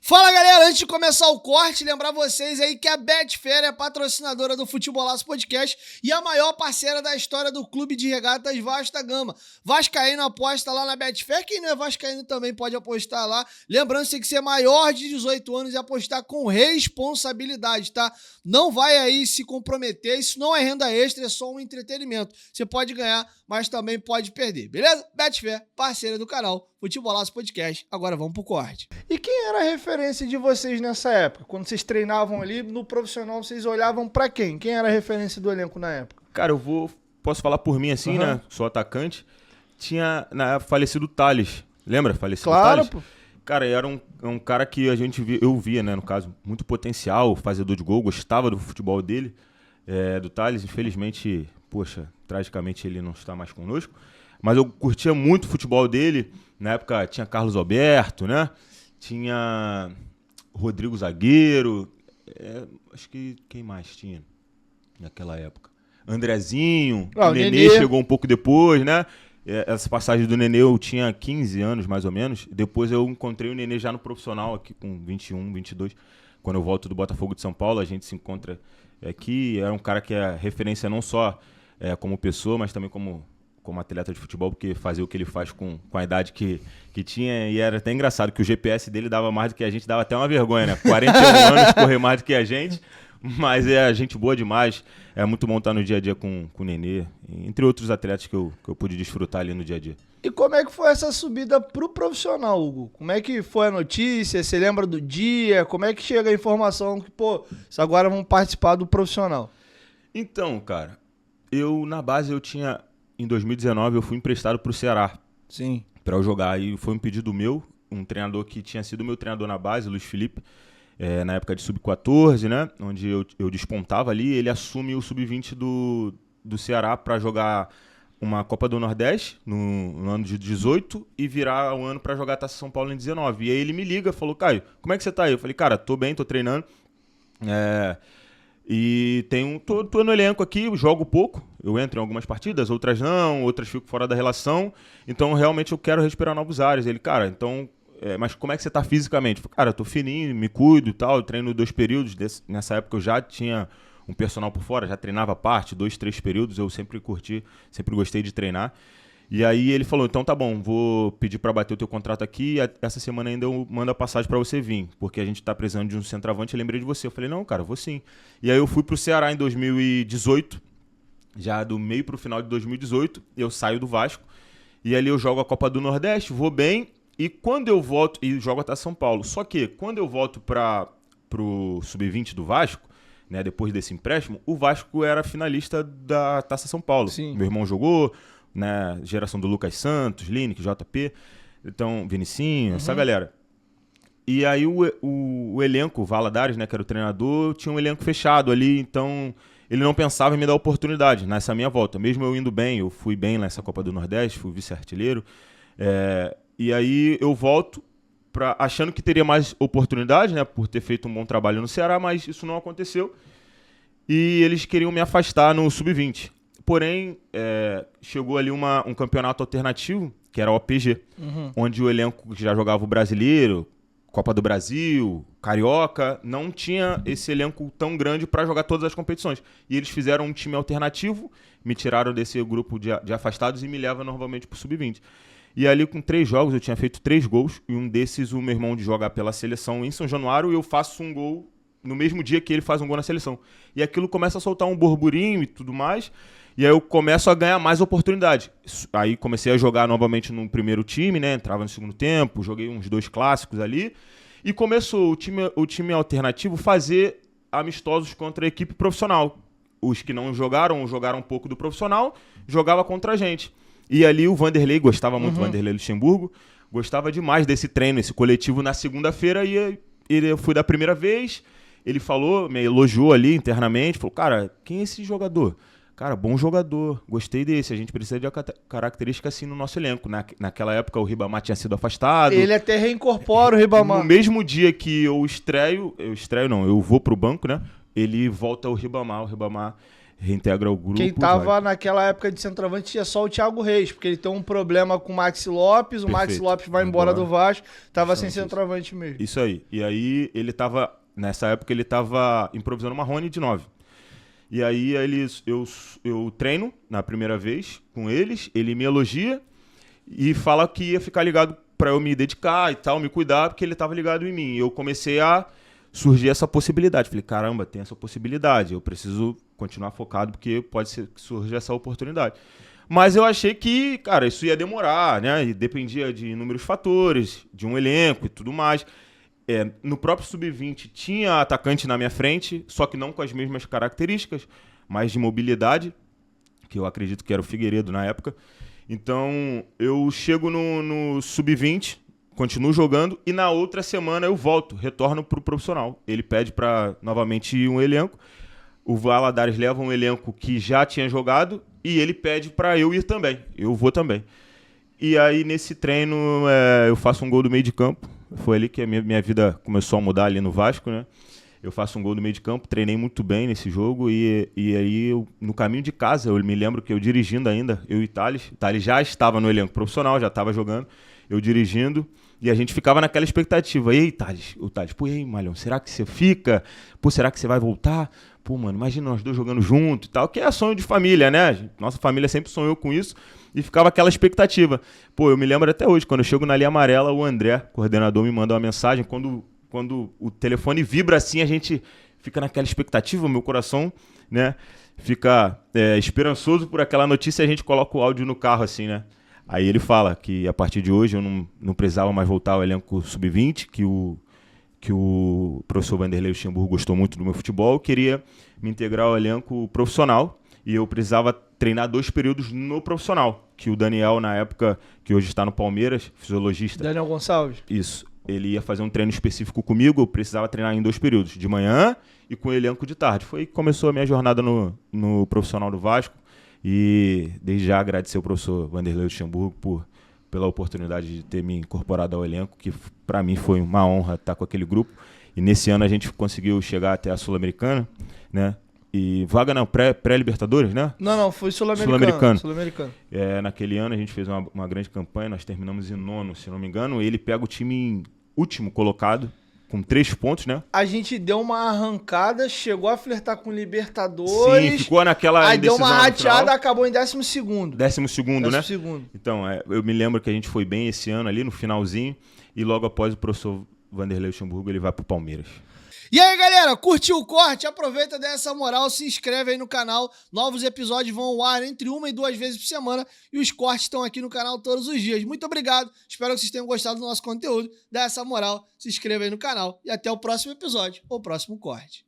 Fala galera, antes de começar o corte, lembrar vocês aí que a Betfair é patrocinadora do Futebolaço Podcast e a maior parceira da história do Clube de Regatas Vasco da Gama. Vascaíno aposta lá na Betfair, quem não é vascaíno também pode apostar lá. Lembrando que você tem que ser maior de 18 anos e apostar com responsabilidade, tá? Não vai aí se comprometer, isso não é renda extra, é só um entretenimento. Você pode ganhar, mas também pode perder, beleza? Betfair, parceira do canal Futebolaço Podcast. Agora vamos pro corte. E quem era a referência de vocês nessa época? Quando vocês treinavam ali no profissional, vocês olhavam pra quem? Quem era a referência do elenco na época? Cara, posso falar por mim assim, né? Sou atacante. Tinha na época falecido o Thales. Lembra? Falecido Claro, Thales? pô. Cara, era um cara que eu via, né, no caso, muito potencial, fazedor de gol, gostava do futebol dele, do Thales. Infelizmente, poxa, tragicamente ele não está mais conosco. Mas eu curtia muito o futebol dele. Na época tinha Carlos Alberto, né? Tinha Rodrigo Zagueiro. Acho que quem mais tinha naquela época? Andrezinho. O Nenê chegou um pouco depois, né? Essa passagem do Nenê eu tinha 15 anos, mais ou menos. Depois eu encontrei o Nenê já no profissional, aqui com 21, 22. Quando eu volto do Botafogo de São Paulo, a gente se encontra aqui. Era um cara que é referência não só como pessoa, mas também como atleta de futebol, porque fazia o que ele faz com a idade que tinha. E era até engraçado que o GPS dele dava mais do que a gente, dava até uma vergonha, né? 41 anos, correr mais do que a gente. Mas é gente boa demais. É muito bom estar no dia a dia com o Nenê, entre outros atletas que eu pude desfrutar ali no dia a dia. E como é que foi essa subida pro profissional, Hugo? Como é que foi a notícia? Você lembra do dia? Como é que chega a informação que, agora vamos participar do profissional? Então, cara, na base em 2019 eu fui emprestado pro Ceará. Sim. Pra eu jogar. E foi um pedido meu, um treinador que tinha sido meu treinador na base, Luiz Felipe. Na época de Sub-14, né, onde eu despontava ali, ele assume o Sub-20 do Ceará para jogar uma Copa do Nordeste no ano de 18 e virar o ano para jogar a Taça São Paulo em 19. E aí ele me liga, falou, Caio, como é que você tá aí? Eu falei, cara, tô bem, tô treinando, e tô no elenco aqui, jogo pouco, eu entro em algumas partidas, outras não, outras fico fora da relação, então realmente eu quero respirar novos ares. Ele, cara, então... mas como é que você tá fisicamente? Cara, eu tô fininho, me cuido e tal, eu treino 2 períodos. Nessa época eu já tinha um personal por fora, já treinava parte, 2, 3 períodos, eu sempre curti, sempre gostei de treinar. E aí ele falou, então tá bom, vou pedir pra bater o teu contrato aqui, essa semana ainda eu mando a passagem pra você vir, porque a gente tá precisando de um centroavante, eu lembrei de você. Eu falei, não, cara, vou sim. E aí eu fui pro Ceará em 2018, já do meio pro final de 2018, eu saio do Vasco, e ali eu jogo a Copa do Nordeste, vou bem. E quando eu volto, e jogo até São Paulo, só que quando eu volto pro Sub-20 do Vasco, né, depois desse empréstimo, o Vasco era finalista da Taça São Paulo. Sim. Meu irmão jogou, né, geração do Lucas Santos, Lineker, JP, então Vinicinho, essa galera. E aí o elenco, o Valadares, né, que era o treinador, tinha um elenco fechado ali, então ele não pensava em me dar oportunidade nessa minha volta. Mesmo eu indo bem, eu fui bem nessa Copa do Nordeste, fui vice-artilheiro, e aí eu volto achando que teria mais oportunidade, né, por ter feito um bom trabalho no Ceará, mas isso não aconteceu. E eles queriam me afastar no Sub-20. Porém, chegou ali um campeonato alternativo, que era o OPG, onde o elenco que já jogava o Brasileiro, Copa do Brasil, Carioca, não tinha esse elenco tão grande para jogar todas as competições. E eles fizeram um time alternativo, me tiraram desse grupo de afastados e me levam novamente para o Sub-20. E ali com 3 jogos eu tinha feito 3 gols, e um desses o meu irmão joga pela seleção em São Januário, e eu faço um gol no mesmo dia que ele faz um gol na seleção. E aquilo começa a soltar um burburinho e tudo mais, e aí eu começo a ganhar mais oportunidade. Aí comecei a jogar novamente no primeiro time, né? Entrava no segundo tempo, joguei uns 2 clássicos ali, e começou o time alternativo fazer amistosos contra a equipe profissional. Os que não jogaram um pouco do profissional, jogava contra a gente. E ali o Vanderlei, gostava muito do Vanderlei Luxemburgo, gostava demais desse treino, esse coletivo na segunda-feira, e eu fui da primeira vez, ele falou, me elogiou ali internamente, falou, cara, quem é esse jogador? Cara, bom jogador, gostei desse, a gente precisa de uma característica assim no nosso elenco. Naquela época o Ribamar tinha sido afastado. Ele até reincorpora o Ribamar. No mesmo dia que eu vou pro banco, né? Ele volta o Ribamar reintegra o grupo. Quem tava naquela época de centroavante tinha só o Thiago Reis, porque ele tem um problema com o Maxi Lopes, o Maxi Perfeito. Lopes vai embora do Vasco, tava sem Isso. centroavante mesmo. Isso aí. E aí ele tava, nessa época ele tava improvisando uma Marrone de 9. E aí eu treino na primeira vez com eles, ele me elogia e fala que ia ficar ligado pra eu me dedicar e tal, me cuidar, porque ele tava ligado em mim. E eu comecei a surgir essa possibilidade. Falei, caramba, tem essa possibilidade, eu preciso continuar focado porque pode ser que surja essa oportunidade. Mas eu achei que, cara, isso ia demorar, né? E dependia de inúmeros fatores, de um elenco e tudo mais. No próprio Sub-20 tinha atacante na minha frente, só que não com as mesmas características, mas de mobilidade, que eu acredito que era o Figueiredo na época. Então, eu chego no Sub-20, continuo jogando, e na outra semana eu volto, retorno pro profissional. Ele pede para novamente ir um elenco, o Valadares leva um elenco que já tinha jogado, e ele pede para eu ir também, eu vou também. E aí, nesse treino, eu faço um gol do meio de campo. Foi ali que a minha vida começou a mudar ali no Vasco, né? Eu faço um gol do meio de campo, treinei muito bem nesse jogo. E aí, no caminho de casa, eu me lembro que eu dirigindo ainda, eu e o Thales. O Thales já estava no elenco profissional, já estava jogando. Eu dirigindo. E a gente ficava naquela expectativa. E aí, Thales? O Thales, pô, e aí, Malhão, será que você fica? Pô, será que você vai voltar? Pô, mano, imagina nós dois jogando junto e tal. Que é sonho de família, né? Nossa família sempre sonhou com isso. E ficava aquela expectativa. Pô, eu me lembro até hoje, quando eu chego na linha amarela, o André, coordenador, me manda uma mensagem. Quando o telefone vibra assim, a gente fica naquela expectativa, o meu coração, né? Fica esperançoso por aquela notícia e a gente coloca o áudio no carro assim, né? Aí ele fala que a partir de hoje eu não precisava mais voltar ao elenco Sub-20, que o professor Vanderlei Luxemburgo gostou muito do meu futebol, queria me integrar ao elenco profissional e eu precisava treinar 2 períodos no profissional, que o Daniel, na época, que hoje está no Palmeiras, fisiologista. Daniel Gonçalves? Isso. Ele ia fazer um treino específico comigo, eu precisava treinar em 2 períodos, de manhã e com o elenco de tarde. Foi que começou a minha jornada no profissional do Vasco. E desde já agradecer ao professor Vanderlei Luxemburgo pela oportunidade de ter me incorporado ao elenco, que para mim foi uma honra estar com aquele grupo. E nesse ano a gente conseguiu chegar até a Sul-Americana, né? E vaga não, pré-Libertadores, né? Não, foi Sul-Americano. Naquele ano a gente fez uma grande campanha, nós terminamos em 9º, se não me engano. Ele pega o time em último colocado, com 3 pontos, né? A gente deu uma arrancada, chegou a flertar com Libertadores. Sim, ficou naquela aí deu uma rateada, final. acabou em 12º. 12º, né? 12º. Então, eu me lembro que a gente foi bem esse ano ali, no finalzinho, e logo após o professor Vanderlei Luxemburgo, ele vai pro Palmeiras. E aí, galera, curtiu o corte? Aproveita dessa moral, se inscreve aí no canal. Novos episódios vão ao ar entre 1 e 2 vezes por semana e os cortes estão aqui no canal todos os dias. Muito obrigado, espero que vocês tenham gostado do nosso conteúdo. Dá essa moral, se inscreva aí no canal e até o próximo episódio ou próximo corte.